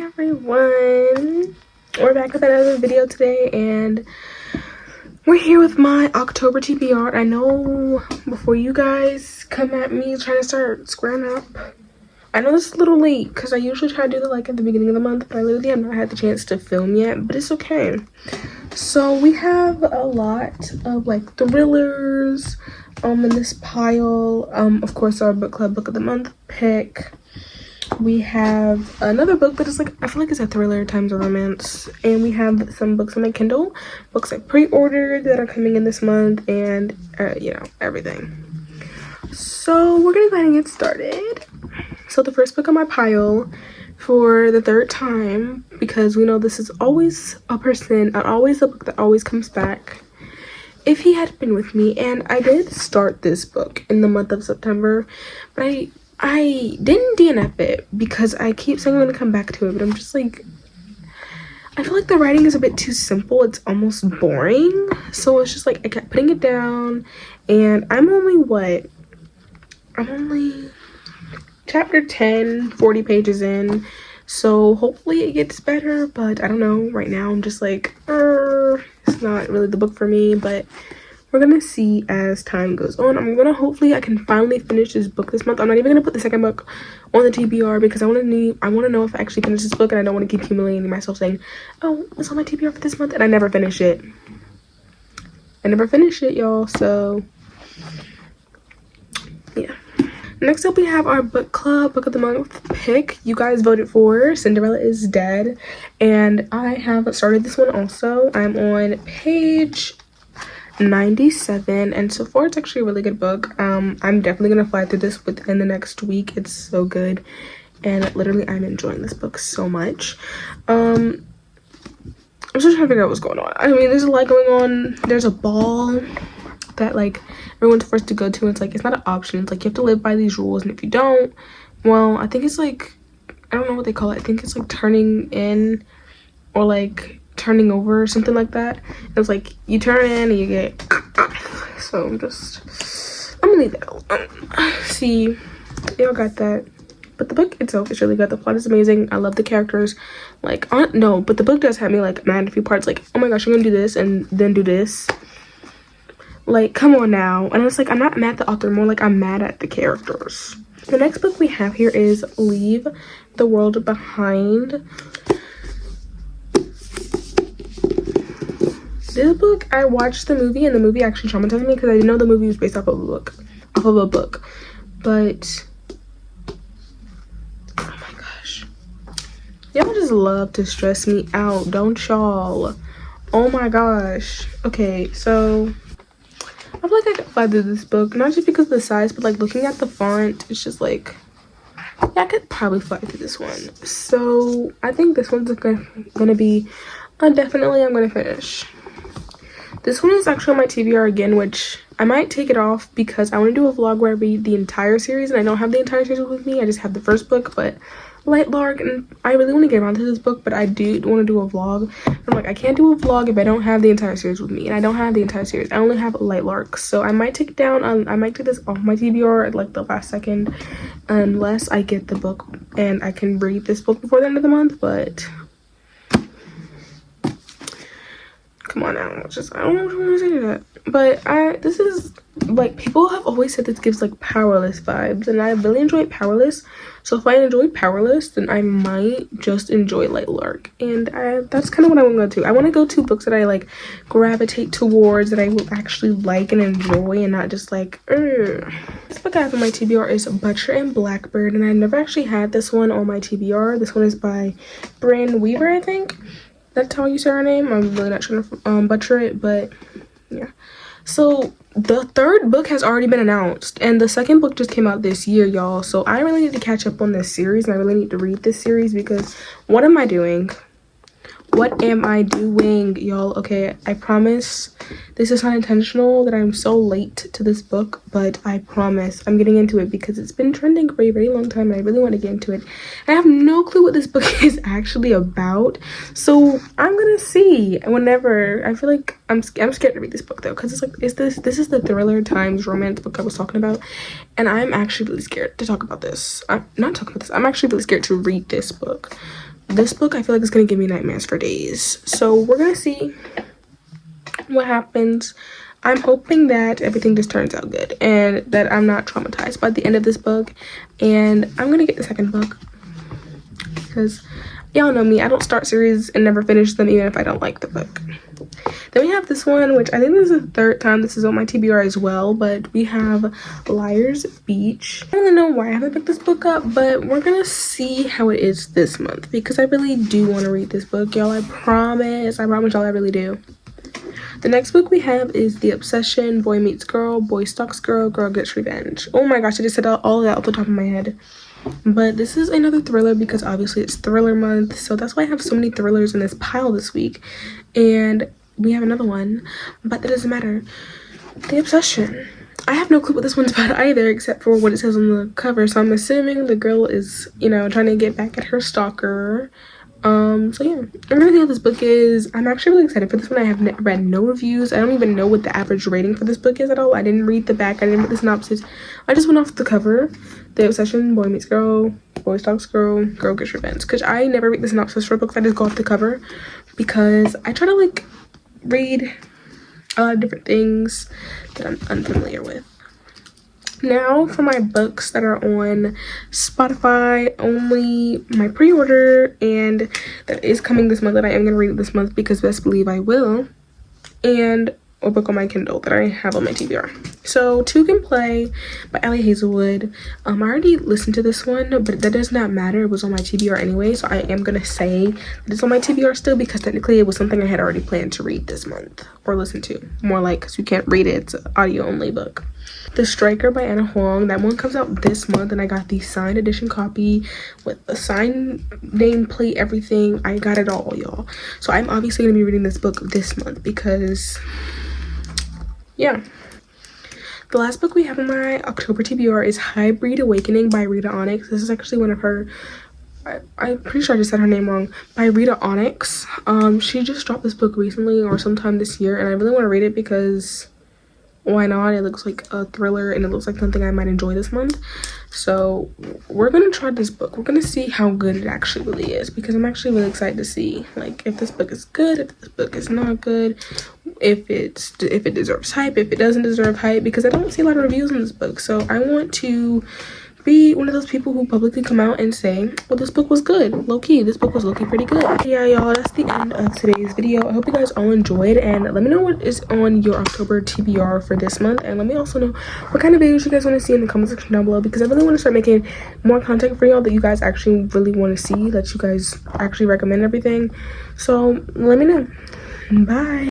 everyone, we're back with another video today, and we're here with my October TBR. I know before you guys come at me trying to start squaring up, I know this is a little late because I usually try to do that at the beginning of the month, but I literally have not had the chance to film yet, but it's okay. So we have a lot of thrillers in this pile. Of course, our book club book of the month pick. We have another book that is I feel like it's a thriller times a romance, and we have some books on my Kindle, books I pre-ordered that are coming in this month, and everything. So we're gonna go ahead and get started. So the first book on my pile for the third time, because we know this is always a book that always comes back. If He Had Been With Me, and I did start this book in the month of September, but I didn't DNF it because I keep saying I'm gonna come back to it, but I'm just I feel like the writing is a bit too simple. It's almost boring. So it's just I kept putting it down, and I'm only chapter 10, 40 pages in. So hopefully it gets better, but I don't know. Right now I'm just it's not really the book for me, but we're gonna see as time goes on. Hopefully I can finally finish this book this month. I'm not even gonna put the second book on the TBR because I want to know if I actually finish this book, and I don't want to keep humiliating myself saying, oh, it's on my TBR for this month, and I never finish it. Y'all. So yeah. Next up, we have our book club book of the month pick. You guys voted for Cinderella is Dead, and I have started this one also. I'm on page 97, and so far it's actually a really good book. I'm definitely gonna fly through this within the next week. It's so good, and literally I'm enjoying this book so much. I'm still trying to figure out what's going on. I mean, there's a lot going on. There's a ball that everyone's forced to go to, and it's not an option. It's you have to live by these rules, and if you don't, well, I think it's I don't know what they call it. I think it's turning in or turning over or something like that. It's you turn in and you get so I'm gonna leave it alone. See, y'all got that. But the book itself is really good. The plot is amazing. I love the characters. No, but the book does have me mad at a few parts. Oh my gosh, I'm gonna do this and then do this. Come on now. And it's I'm not mad at the author, more I'm mad at the characters. The next book we have here is Leave the World Behind. This book, I watched the movie, and the movie actually traumatized me because I didn't know the movie was based off of a book. But oh my gosh, y'all just love to stress me out, don't y'all? Oh my gosh. Okay, so I feel I could fly through this book, not just because of the size, but looking at the font, it's just yeah, I could probably fly through this one. So I think this one's gonna be definitely I'm gonna finish. This one is actually on my TBR again, which I might take it off because I want to do a vlog where I read the entire series, and I don't have the entire series with me. I just have the first book, but Lightlark, and I really want to get around to this book, but I do want to do a vlog. I'm I can't do a vlog if I don't have the entire series with me, and I don't have the entire series. I only have Lightlark, so I might take it down. I might take this off my TBR at the last second, unless I get the book and I can read this book before the end of the month. But come on now, I don't know what you want to say to that. But this is people have always said this gives Powerless vibes, and I really enjoyed Powerless. So if I enjoy Powerless, then I might just enjoy Lightlark, and that's kind of what I want to go to. I want to go to books that I gravitate towards, that I will actually like and enjoy, and not just This book I have on my TBR is Butcher and Blackbird, and I never actually had this one on my TBR. This one is by Bryn Weaver, I think. That's how you say her name. I'm really not trying to butcher it, but yeah. So the third book has already been announced, and the second book just came out this year, y'all. So I really need to catch up on this series, and I really need to read this series because what am I doing? What am I doing, y'all? Okay, I promise this is not intentional that I'm so late to this book, but I promise I'm getting into it because it's been trending for a very long time, and I really want to get into it. I have no clue what this book is actually about, so I'm gonna see whenever. I feel I'm scared to read this book though, because this is the thriller times romance book I was talking about, and I'm actually really scared to talk about this. I'm actually really scared to read this book. this book I feel like is gonna give me nightmares for days. So we're gonna see what happens. I'm hoping that everything just turns out good and that I'm not traumatized by the end of this book. And I'm gonna get the second book because y'all know me, I don't start series and never finish them even if I don't like the book. Then we have this one, which I think this is the third time this is on my TBR as well, but we have Liar's Beach. I don't really know why I haven't picked this book up, but we're gonna see how it is this month because I really do want to read this book, y'all. I promise y'all I really do. The next book we have is The Obsession, Boy Meets Girl, Boy Stalks Girl, Girl Gets Revenge. Oh my gosh, I just said all of that off the top of my head. But this is another thriller because obviously it's thriller month, so that's why I have so many thrillers in this pile this week. And we have another one, but that doesn't matter. The Obsession. I have no clue what this one's about either, except for what it says on the cover, so I'm assuming the girl is, you know, trying to get back at her stalker. So yeah, I'm gonna see how this book is. I'm actually really excited for this one. I have read no reviews. I don't even know what the average rating for this book is at all. I didn't read the back, I didn't read the synopsis. I just went off the cover. The Obsession, Boy Meets Girl, Boy Stalks Girl, Girl Gets Revenge. Because I never read the synopsis for books, I just go off the cover because I try to like read a lot of different things that I'm unfamiliar with. Now for my books that are on Spotify only, my pre-order, and that is coming this month that I am going to read this month because best believe I will, and a book on my Kindle that I have on my TBR. So Two Can Play by 𝙎𝙤𝙬𝙀. I already listened to this one, but that does not matter. It was on my TBR anyway, so I am going to say that it's on my TBR still because technically it was something I had already planned to read this month, or listen to. More like, because you can't read it, it's an audio only book. The Striker by Anna Huang. That one comes out this month and I got the signed edition copy with the signed nameplate, everything. I got it all, y'all. So I'm obviously going to be reading this book this month because, yeah. The last book we have on my October TBR is Hybrid Awakening by Rita Onyx. This is actually one of her, I'm pretty sure I just said her name wrong, by Rita Onyx. She just dropped this book recently or sometime this year, and I really want to read it because why not? It looks like a thriller and it looks like something I might enjoy this month. So we're gonna try this book. We're gonna see how good it actually really is because I'm actually really excited to see like if this book is good, if this book is not good, if it deserves hype, if it doesn't deserve hype, because I don't see a lot of reviews in this book. So I want to be one of those people who publicly come out and say, well, this book was good. Low-key, this book was low-key pretty good. Yeah, y'all, that's the end of today's video. I hope you guys all enjoyed, and let me know what is on your October TBR for this month, and let me also know what kind of videos you guys want to see in the comment section down below, because I really want to start making more content for y'all that you guys actually really want to see, that you guys actually recommend everything. So let me know. Bye.